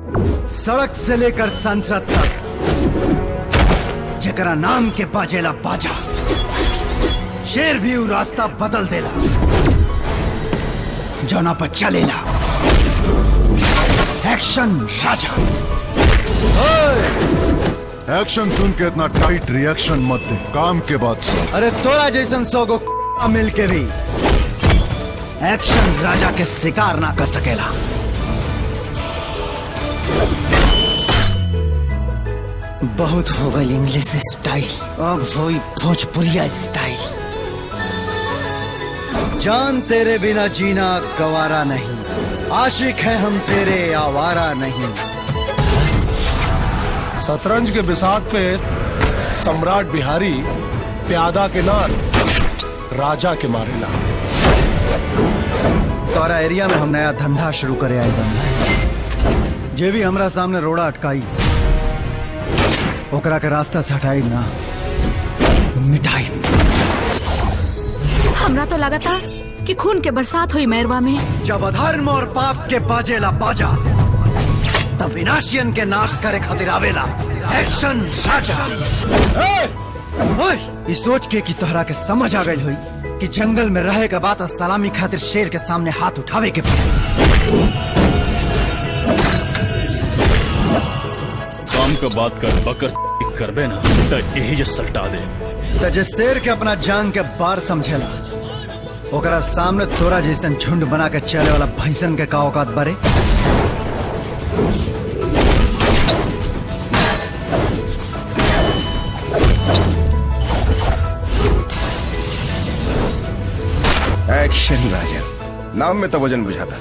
सड़क से लेकर संसद तक जकरा नाम के बाजेला बाजा, शेर भी उ रास्ता बदल देला जौना पर चलेला एक्शन राजा। एक्शन सुन के इतना टाइट रिएक्शन मत दे, काम के बाद सुन। अरे तोरा जैसन 100 गो मिल के भी एक्शन राजा के शिकार ना कर सकेला। बहुत हो गई इंग्लिश स्टाइल, अब वही भोजपुरिया स्टाइल। जान तेरे बिना जीना गवारा नहीं, आशिक है हम तेरे आवारा नहीं। शतरंज के बिसात पे सम्राट बिहारी प्यादा के नार राजा के मारेला। तोरा एरिया में हम नया धंधा शुरू करे आए बंदा, जे भी हमरा सामने रोड़ा अटकाई ओकरा के रास्ता से हटाई ना मिटाई। हमरा तो लगा था कि खून के बरसात हुई मैरवा में। जब अधर्म और पाप के बाजेला बाजा, तब विनाशियन के नाश करे खातिर आवेला एक्शन राजा। इस सोच के कि तोहरा के समझ आ गई हुई कि जंगल में रहे के बाद सलामी खातिर शेर के सामने हाथ उठावे के पड़े। काम का बात कर बकर करबे ना तो यही जे सलटा दे। तो जे शेर के अपना जान के बार समझेला, ओकरा सामने तोरा जैसन झुंड बना के चले वाला भैंसन के का औकात बारे। एक्शन राजा, नाम में तो वजन बुझाता।